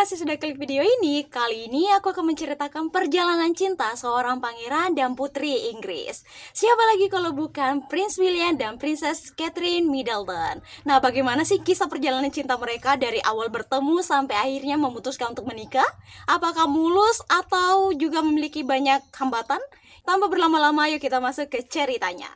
kasih sudah klik video ini. Kali ini aku akan menceritakan perjalanan cinta seorang pangeran dan putri Inggris. Siapa lagi kalau bukan Prince William dan Princess Catherine Middleton. Nah, bagaimana sih kisah perjalanan cinta mereka dari awal bertemu sampai akhirnya memutuskan untuk menikah? Apakah mulus atau juga memiliki banyak hambatan? Tanpa berlama-lama, yuk kita masuk ke ceritanya.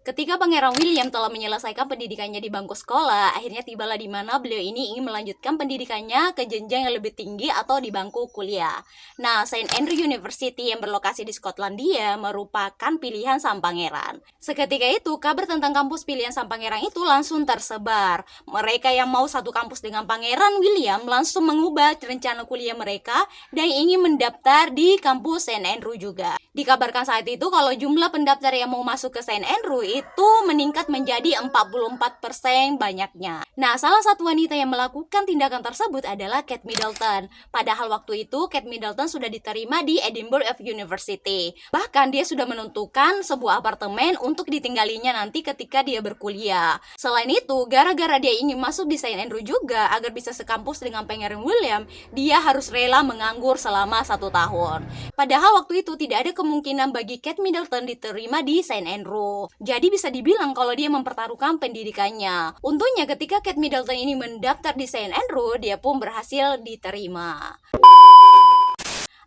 Ketika Pangeran William telah menyelesaikan pendidikannya di bangku sekolah, akhirnya tibalah di mana beliau ini ingin melanjutkan pendidikannya ke jenjang yang lebih tinggi atau di bangku kuliah. Nah, St. Andrew University yang berlokasi di Skotlandia merupakan pilihan sang pangeran. Seketika itu, kabar tentang kampus pilihan sang pangeran itu langsung tersebar. Mereka yang mau satu kampus dengan Pangeran William langsung mengubah rencana kuliah mereka dan ingin mendaftar di kampus St. Andrew juga. Dikabarkan saat itu kalau jumlah pendaftar yang mau masuk ke St. Andrew itu meningkat menjadi 44% banyaknya. Nah, salah satu wanita yang melakukan tindakan tersebut adalah Kate Middleton. Padahal waktu itu Kate Middleton sudah diterima di Edinburgh University. Bahkan dia sudah menentukan sebuah apartemen untuk ditinggalinya nanti ketika dia berkuliah. Selain itu, gara-gara dia ingin masuk di St. Andrew juga agar bisa sekampus dengan Pangeran William, dia harus rela menganggur selama 1 tahun. Padahal waktu itu tidak ada kemungkinan bagi Kate Middleton diterima di St. Andrew. Jadi bisa dibilang kalau dia mempertaruhkan pendidikannya. Untungnya ketika Kate Middleton ini mendaftar di St. Andrew, dia pun berhasil diterima.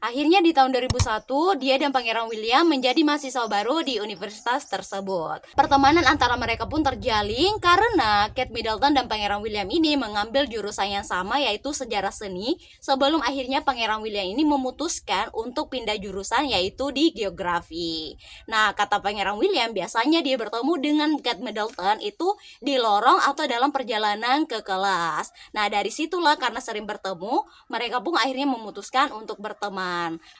Akhirnya di tahun 2001, dia dan Pangeran William menjadi mahasiswa baru di universitas tersebut. Pertemanan antara mereka pun terjalin karena Kate Middleton dan Pangeran William ini mengambil jurusan yang sama, yaitu sejarah seni, sebelum akhirnya Pangeran William ini memutuskan untuk pindah jurusan, yaitu di geografi. Nah, kata Pangeran William, biasanya dia bertemu dengan Kate Middleton itu di lorong atau dalam perjalanan ke kelas. Nah, dari situlah karena sering bertemu, mereka pun akhirnya memutuskan untuk berteman.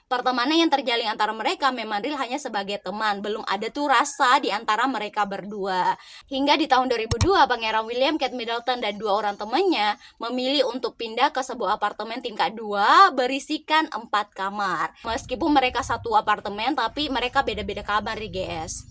Pertemanan yang terjalin antara mereka memang real hanya sebagai teman, belum ada tuh rasa di antara mereka berdua. Hingga di tahun 2002, Pangeran William, Kate Middleton, dan 2 orang temannya memilih untuk pindah ke sebuah apartemen tingkat 2 berisikan 4 kamar. Meskipun mereka satu apartemen, tapi mereka beda-beda kamar nih guys.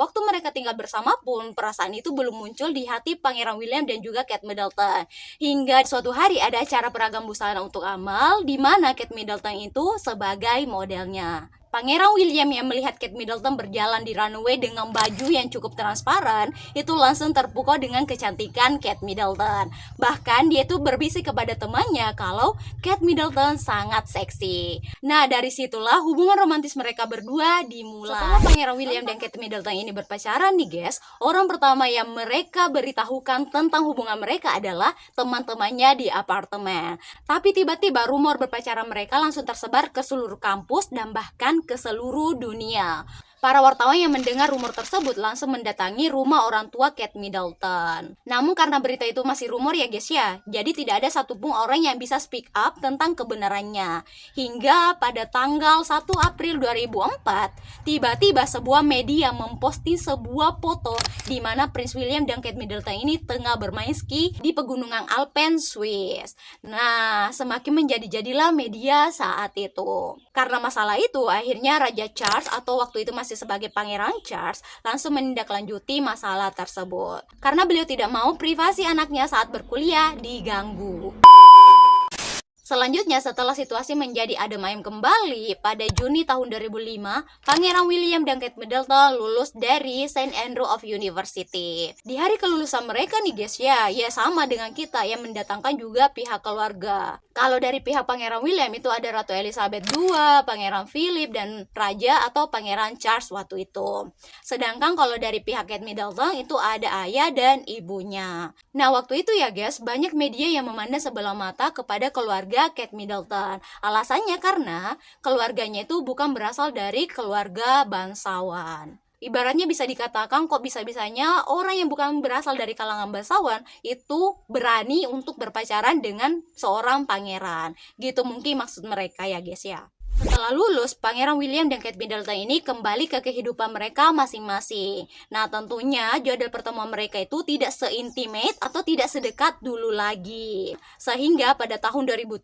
Waktu mereka tinggal bersama pun, perasaan itu belum muncul di hati Pangeran William dan juga Kate Middleton. Hingga suatu hari ada acara peragam busana untuk amal, di mana Kate Middleton itu sebagai modelnya. Pangeran William yang melihat Kate Middleton berjalan di runway dengan baju yang cukup transparan, itu langsung terpukau dengan kecantikan Kate Middleton. Bahkan dia itu berbisik kepada temannya kalau Kate Middleton sangat seksi. Nah, dari situlah hubungan romantis mereka berdua dimulai. Setelah Pangeran William dan Kate Middleton ini berpacaran nih guys, orang pertama yang mereka beritahukan tentang hubungan mereka adalah teman-temannya di apartemen. Tapi tiba-tiba rumor berpacaran mereka langsung tersebar ke seluruh kampus dan bahkan ke seluruh dunia. Para wartawan yang mendengar rumor tersebut langsung mendatangi rumah orang tua Kate Middleton. Namun karena berita itu masih rumor ya guys ya, jadi tidak ada satupun orang yang bisa speak up tentang kebenarannya. Hingga pada tanggal 1 April 2004, tiba-tiba sebuah media memposting sebuah foto di mana Prince William dan Kate Middleton ini tengah bermain ski di pegunungan Alpen, Swiss. Nah, semakin menjadi-jadilah media saat itu. Karena masalah itu, akhirnya Raja Charles atau waktu itu masih sebagai Pangeran Charles langsung menindaklanjuti masalah tersebut karena beliau tidak mau privasi anaknya saat berkuliah diganggu. Selanjutnya, setelah situasi menjadi adem ayem kembali, pada Juni tahun 2005, Pangeran William dan Kate Middleton lulus dari St. Andrew University. Di hari kelulusan mereka nih guys ya sama dengan kita yang mendatangkan juga pihak keluarga. Kalau dari pihak Pangeran William itu ada Ratu Elizabeth II, Pangeran Philip, dan Raja atau Pangeran Charles waktu itu. Sedangkan kalau dari pihak Kate Middleton itu ada ayah dan ibunya. Nah, waktu itu ya guys, banyak media yang memandang sebelah mata kepada keluarga Kate Middleton. Alasannya karena keluarganya itu bukan berasal dari keluarga bangsawan. Ibaratnya bisa dikatakan kok bisa-bisanya orang yang bukan berasal dari kalangan bangsawan itu berani untuk berpacaran dengan seorang pangeran. Gitu mungkin maksud mereka ya guys ya. Setelah lulus, Pangeran William dan Kate Middleton ini kembali ke kehidupan mereka masing-masing. Nah, tentunya jadwal pertemuan mereka itu tidak se-intimate atau tidak sedekat dulu lagi. Sehingga pada tahun 2007,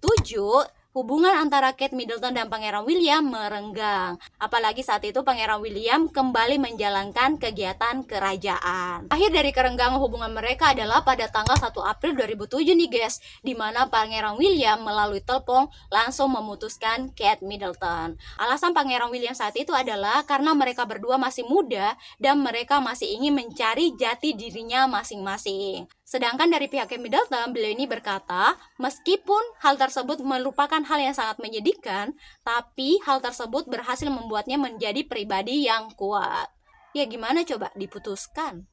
hubungan antara Kate Middleton dan Pangeran William merenggang. Apalagi saat itu Pangeran William kembali menjalankan kegiatan kerajaan. Akhir dari kerenggangan hubungan mereka adalah pada tanggal 1 April 2007 nih guys, di mana Pangeran William melalui telepon langsung memutuskan Kate Middleton. Alasan Pangeran William saat itu adalah karena mereka berdua masih muda dan mereka masih ingin mencari jati dirinya masing-masing. Sedangkan dari pihak Kate Middleton, beliau ini berkata, meskipun hal tersebut merupakan hal yang sangat menyedihkan, tapi hal tersebut berhasil membuatnya menjadi pribadi yang kuat. Ya gimana coba diputuskan?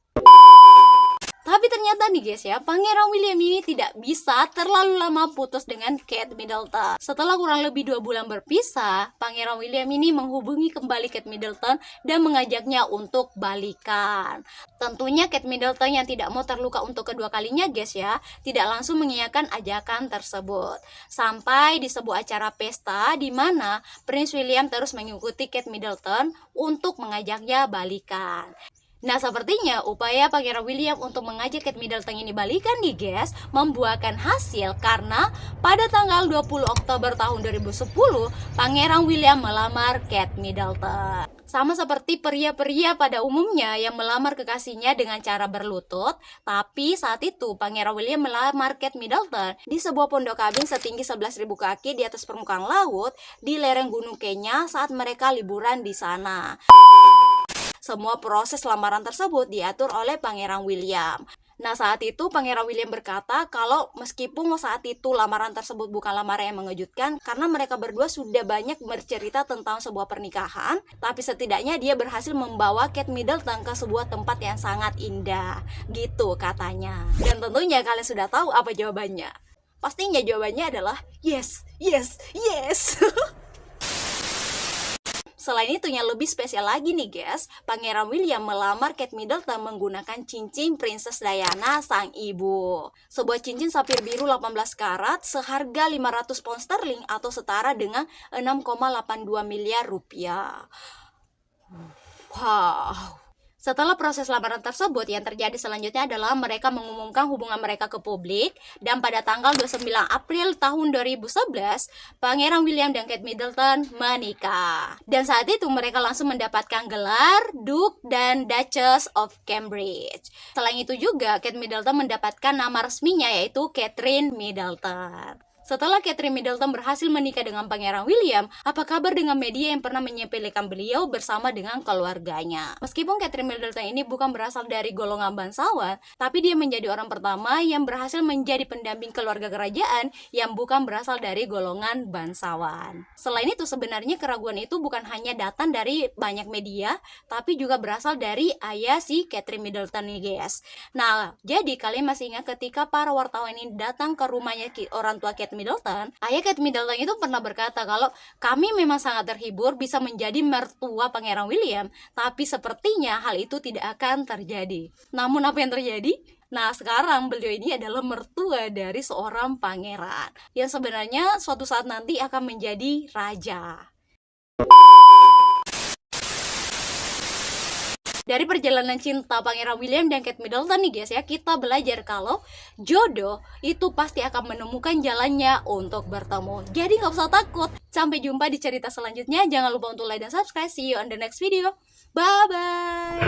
Tapi ternyata nih guys ya, Pangeran William ini tidak bisa terlalu lama putus dengan Kate Middleton. Setelah kurang lebih 2 bulan berpisah, Pangeran William ini menghubungi kembali Kate Middleton dan mengajaknya untuk balikan. Tentunya Kate Middleton yang tidak mau terluka untuk kedua kalinya guys ya, tidak langsung mengiyakan ajakan tersebut. Sampai di sebuah acara pesta di mana Prince William terus mengikuti Kate Middleton untuk mengajaknya balikan. Nah, sepertinya upaya Pangeran William untuk mengajak Kate Middleton ini balikan nih guys membuahkan hasil karena pada tanggal 20 Oktober tahun 2010 Pangeran William melamar Kate Middleton. Sama seperti pria-pria pada umumnya yang melamar kekasihnya dengan cara berlutut, tapi saat itu Pangeran William melamar Kate Middleton di sebuah pondok cabin setinggi 11.000 kaki di atas permukaan laut di lereng Gunung Kenya saat mereka liburan di sana. Semua proses lamaran tersebut diatur oleh Pangeran William. Nah, saat itu Pangeran William berkata kalau meskipun saat itu lamaran tersebut bukan lamaran yang mengejutkan karena mereka berdua sudah banyak bercerita tentang sebuah pernikahan, tapi setidaknya dia berhasil membawa Kate Middleton ke sebuah tempat yang sangat indah, gitu katanya. Dan tentunya kalian sudah tahu apa jawabannya. Pastinya jawabannya adalah yes, yes, yes. Selain itu yang lebih spesial lagi nih guys, Pangeran William melamar Kate Middleton menggunakan cincin Princess Diana sang ibu. Sebuah cincin sapphire biru 18 karat seharga 500 pound sterling atau setara dengan 6,82 miliar rupiah. Wow. Setelah proses lamaran tersebut, yang terjadi selanjutnya adalah mereka mengumumkan hubungan mereka ke publik dan pada tanggal 29 April tahun 2011, Pangeran William dan Kate Middleton menikah. Dan saat itu mereka langsung mendapatkan gelar Duke dan Duchess of Cambridge. Selain itu juga, Kate Middleton mendapatkan nama resminya yaitu Catherine Middleton. Setelah Catherine Middleton berhasil menikah dengan Pangeran William, apa kabar dengan media yang pernah menyepelekan beliau bersama dengan keluarganya? Meskipun Catherine Middleton ini bukan berasal dari golongan bangsawan, tapi dia menjadi orang pertama yang berhasil menjadi pendamping keluarga kerajaan yang bukan berasal dari golongan bangsawan. Selain itu, sebenarnya keraguan itu bukan hanya datang dari banyak media, tapi juga berasal dari ayah si Catherine Middleton nih guys. Nah, jadi kalian masih ingat ketika para wartawan ini datang ke rumahnya orang tua Kate Middleton, ayah Kate Middleton itu pernah berkata kalau kami memang sangat terhibur bisa menjadi mertua Pangeran William, tapi sepertinya hal itu tidak akan terjadi. Namun apa yang terjadi? Nah, sekarang beliau ini adalah mertua dari seorang pangeran yang sebenarnya suatu saat nanti akan menjadi raja. Dari perjalanan cinta Pangeran William dan Kate Middleton nih guys ya, kita belajar kalau jodoh itu pasti akan menemukan jalannya untuk bertemu. Jadi gak usah takut. Sampai jumpa di cerita selanjutnya. Jangan lupa untuk like dan subscribe. See you on the next video. Bye bye.